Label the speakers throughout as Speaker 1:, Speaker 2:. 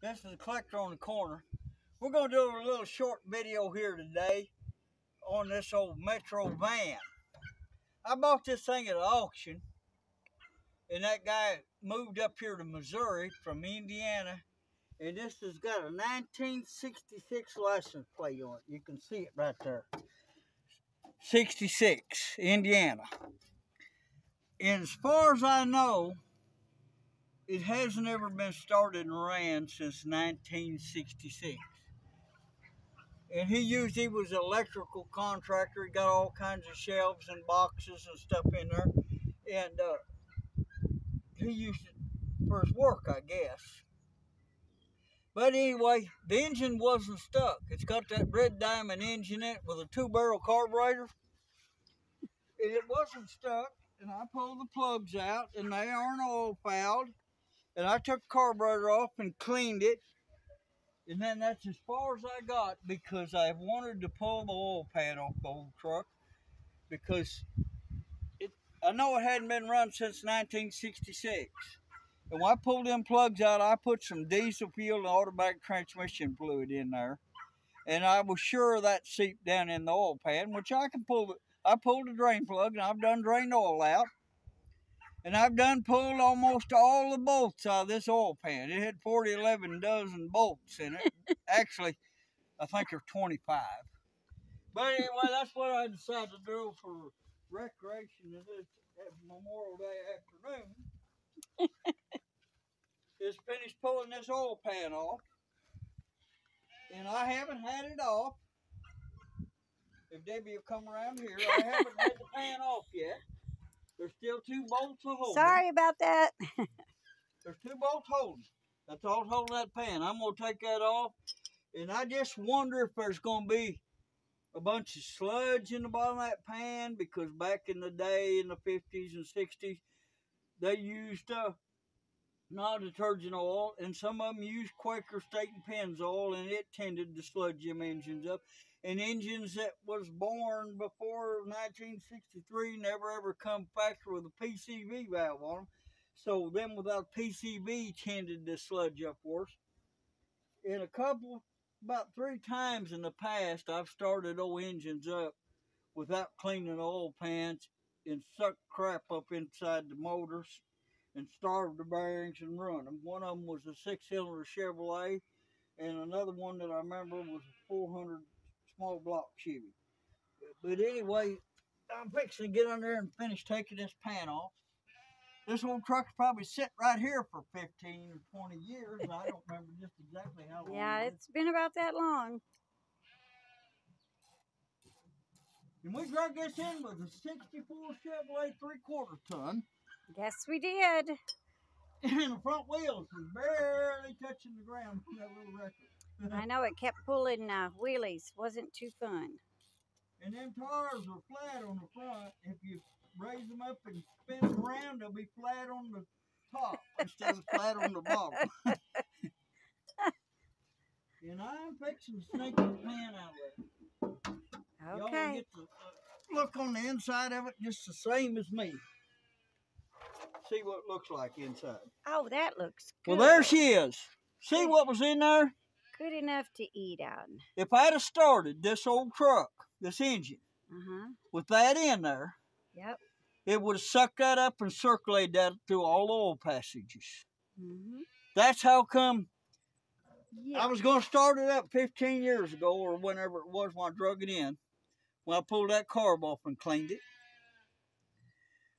Speaker 1: This is a collector on the corner. We're going to do a little short video here today on this old Metro van. I bought this thing at an auction, and that guy moved up here to Missouri from Indiana, and this has got a 1966 license plate on it. You can see it right there. 66, Indiana. And as far as I know, it hasn't ever been started and ran since 1966. And he was an electrical contractor. He got all kinds of shelves and boxes and stuff in there. And he used it for his work, I guess. But anyway, the engine wasn't stuck. It's got that red diamond engine in it with a 2-barrel carburetor. And it wasn't stuck. And I pulled the plugs out, and they aren't oil fouled. And I took the carburetor off and cleaned it. And then that's as far as I got, because I wanted to pull the oil pan off the old truck, because I know it hadn't been run since 1966. And when I pulled them plugs out, I put some diesel fuel and automatic transmission fluid in there. And I was sure that seeped down in the oil pan, which I can pull. I pulled the drain plug, and I've done drained oil out. And I've done pulled almost all the bolts out of this oil pan. It had 11 dozen bolts in it. Actually, I think there's 25. But anyway, that's what I decided to do for recreation this Memorial Day afternoon. Is finish pulling this oil pan off. And I haven't had it off. If Debbie will come around here, I haven't had the pan off yet. There's still 2 bolts to hold.
Speaker 2: Sorry about that.
Speaker 1: There's 2 bolts holding. That's all holding that pan. I'm going to take that off. And I just wonder if there's going to be a bunch of sludge in the bottom of that pan, because back in the day, in the 50s and 60s, they used non-detergent oil, and some of them used Quaker State and Pennzoil, and it tended to sludge them engines up. And engines that was born before 1963 never ever come factory with a PCV valve on them. So them without PCV tended to sludge up worse. And about 3 times in the past, I've started old engines up without cleaning the oil pans and sucked crap up inside the motors and starved the bearings and run them. One of them was a 6-cylinder Chevrolet, and another one that I remember was a 400 small block Chevy. But anyway, I'm fixing to get on there and finish taking this pan off. This old truck's probably sit right here for 15 or 20 years. I don't remember just exactly how long.
Speaker 2: Yeah, it's been about that long.
Speaker 1: And we dragged this in with a 64 Chevrolet 3/4 ton.
Speaker 2: Yes, we did.
Speaker 1: And the front wheels was barely touching the ground from that little record.
Speaker 2: I know it kept pulling wheelies. Wasn't too fun.
Speaker 1: And them tires are flat on the front. If you raise them up and spin them around, they'll be flat on the top instead of flat on the bottom. And I'm fixing to snake the pan out of it. Y'all
Speaker 2: Okay.
Speaker 1: get to look on the inside of it just the same as me. See what it looks like inside.
Speaker 2: Oh, that looks good.
Speaker 1: Well, there she is. See what was in there?
Speaker 2: Good enough to eat on.
Speaker 1: If I'd have started this old truck, this engine, with that in there,
Speaker 2: Yep.
Speaker 1: it would have sucked that up and circulated that through all the oil passages. That's how come I was going to start it up 15 years ago, or whenever it was when I drug it in, when I pulled that carb off and cleaned it.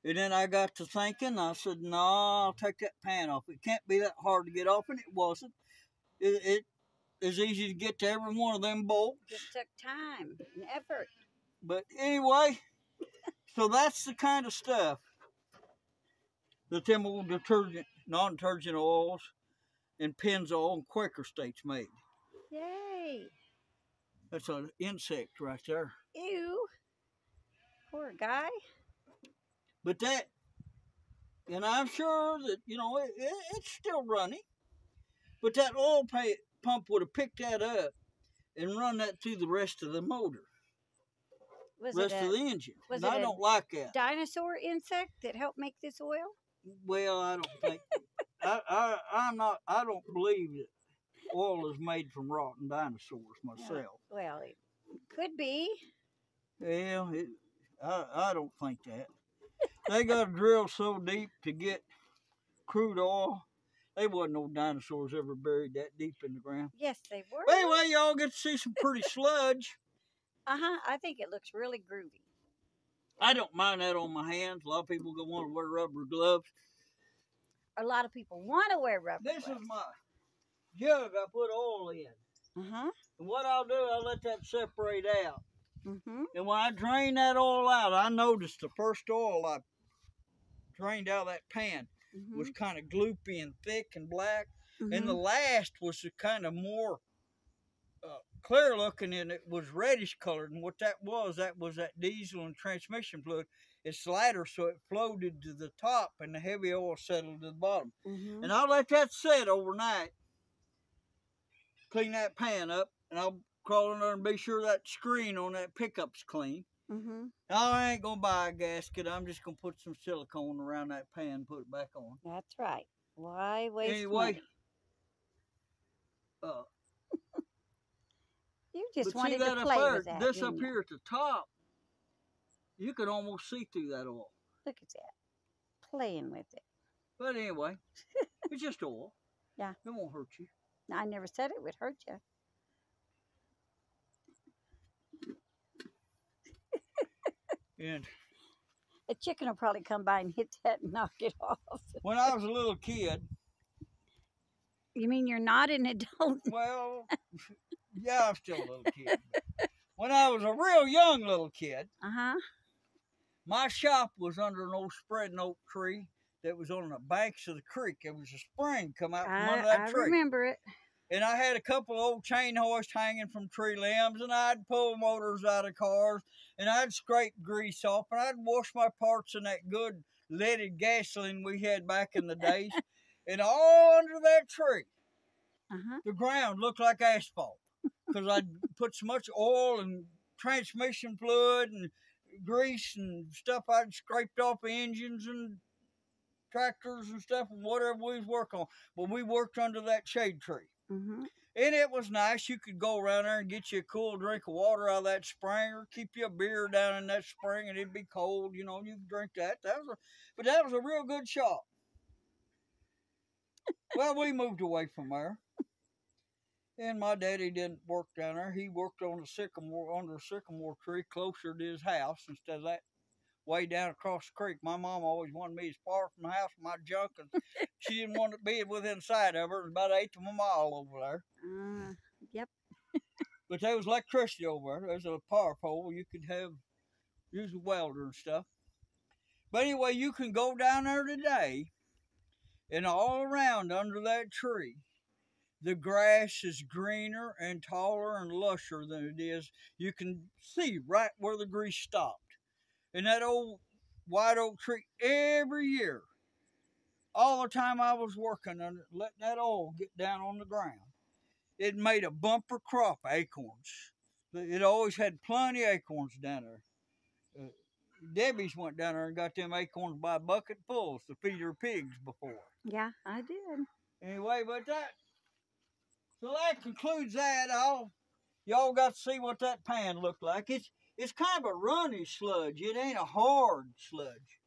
Speaker 1: And then I got to thinking, I said, no, I'll take that pan off. It can't be that hard to get off, and it wasn't. It is easy to get to every one of them bolts.
Speaker 2: Just took time and effort.
Speaker 1: But anyway, so that's the kind of stuff that them old detergent, non-detergent oils and Pennzoil and Quaker State's made.
Speaker 2: Yay.
Speaker 1: That's an insect right there.
Speaker 2: Ew. Poor guy.
Speaker 1: But that, and I'm sure that, you know, it's still running. But that oil pump would have picked that up and run that through the rest of the motor. Rest of the engine. And I don't like that.
Speaker 2: Dinosaur insect that helped make this oil?
Speaker 1: Well, I don't think. I don't believe it. oil is made from rotten dinosaurs myself.
Speaker 2: Well, it could be.
Speaker 1: Yeah, I don't think that. They got to drill so deep to get crude oil. There wasn't no dinosaurs ever buried that deep in the ground.
Speaker 2: Yes, they were.
Speaker 1: But anyway, y'all get to see some pretty sludge.
Speaker 2: I think it looks really groovy.
Speaker 1: I don't mind that on my hands. A lot of people go want to wear rubber gloves.
Speaker 2: A lot of people want to wear rubber
Speaker 1: This
Speaker 2: gloves.
Speaker 1: is my jug I put oil in. And what I'll do, I'll let that separate out. And when I drain that oil out, I noticed the first oil I drained out of that pan was kind of gloopy and thick and black. And the last was kind of more clear looking, and it was reddish colored. And what that was that diesel and transmission fluid. It's lighter, so it floated to the top, and the heavy oil settled to the bottom. And I'll let that set overnight. Clean that pan up, and I'll crawl in there and be sure that screen on that pickup's clean. I ain't gonna buy a gasket. I'm just gonna put some silicone around that pan and put it back on.
Speaker 2: That's right. Why waste money? You just wanted to play with that.
Speaker 1: This up here at the top, you can almost see through that oil.
Speaker 2: Look at that. Playing with it.
Speaker 1: But anyway, it's just oil.
Speaker 2: Yeah.
Speaker 1: It won't hurt you.
Speaker 2: I never said it would hurt you.
Speaker 1: And
Speaker 2: a chicken will probably come by and hit that and knock it off.
Speaker 1: When I was a little kid.
Speaker 2: You mean you're not an adult?
Speaker 1: Well, yeah, I'm still a little kid. When I was a real young little kid, my shop was under an old spreading oak tree that was on the banks of the creek. There was a spring come out from under that tree.
Speaker 2: I remember it.
Speaker 1: And I had a couple of old chain hoists hanging from tree limbs, and I'd pull motors out of cars, and I'd scrape grease off, and I'd wash my parts in that good leaded gasoline we had back in the days. And all under that tree, the ground looked like asphalt, because I'd put so much oil and transmission fluid and grease and stuff I'd scraped off the engines and tractors and stuff and whatever we was working on. But we worked under that shade tree. And it was nice. You could go around there and get you a cool drink of water out of that spring, or keep you a beer down in that spring, and it'd be cold, you know, and you could drink that. But that was a real good shop. Well, we moved away from there. And my daddy didn't work down there. He worked on under a sycamore tree closer to his house instead of that way down across the creek. My mom always wanted me as far from the house with my junk, and she didn't want to be within sight of her. It was about 1/8 of a mile over there.
Speaker 2: Yep.
Speaker 1: But there was electricity over there. There's a power pole. You could use a welder and stuff. But anyway, you can go down there today, and all around under that tree, the grass is greener and taller and lusher than it is. You can see right where the grease stopped. And that old white oak tree, every year, all the time I was working on it, letting that oil get down on the ground, it made a bumper crop of acorns. It always had plenty of acorns down there. Debbie's went down there and got them acorns by bucketfuls to feed her pigs before.
Speaker 2: Yeah, I did.
Speaker 1: Anyway, so that concludes that. Y'all got to see what that pan looked like. It's kind of a runny sludge. It ain't a hard sludge.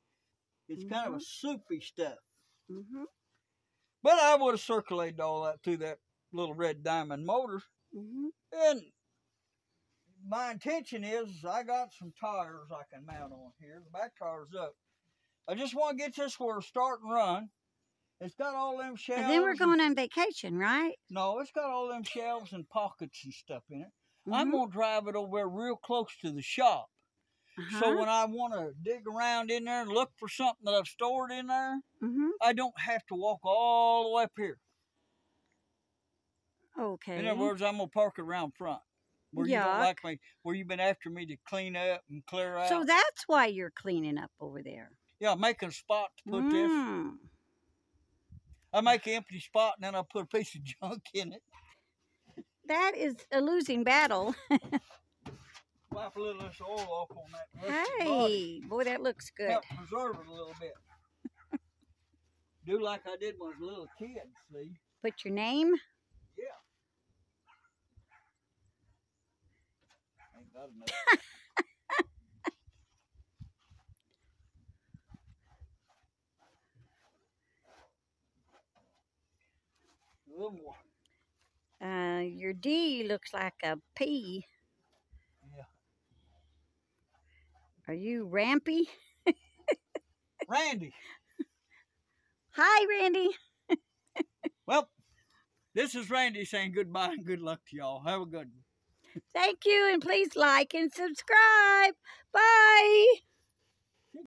Speaker 1: It's kind of a soupy stuff. But I would have circulated all that through that little red diamond motor. And my intention is I got some tires I can mount on here. The back tire's up. I just want to get this where to start and run. It's got all them shelves.
Speaker 2: And then we're going on vacation, right?
Speaker 1: No, it's got all them shelves and pockets and stuff in it. I'm going to drive it over there real close to the shop. So when I want to dig around in there and look for something that I've stored in there, I don't have to walk all the way up here.
Speaker 2: Okay.
Speaker 1: In other words, I'm going to park it around front. Where you don't like me, where you've been after me to clean up and clear out.
Speaker 2: So that's why you're cleaning up over there.
Speaker 1: Yeah, making a spot to put this. I make an empty spot and then I put a piece of junk in it.
Speaker 2: That is a losing battle.
Speaker 1: Wipe a little of this oil off on that.
Speaker 2: Hey, boy, that looks good.
Speaker 1: Help preserve it a little bit. Do like I did when I was a little kid, see?
Speaker 2: Put your name?
Speaker 1: Yeah. don't know. A little more.
Speaker 2: Your D looks like a P.
Speaker 1: Yeah.
Speaker 2: Are you Rampy?
Speaker 1: Randy.
Speaker 2: Hi, Randy.
Speaker 1: Well, this is Randy saying goodbye and good luck to y'all. Have a good one.
Speaker 2: Thank you, and please like and subscribe. Bye.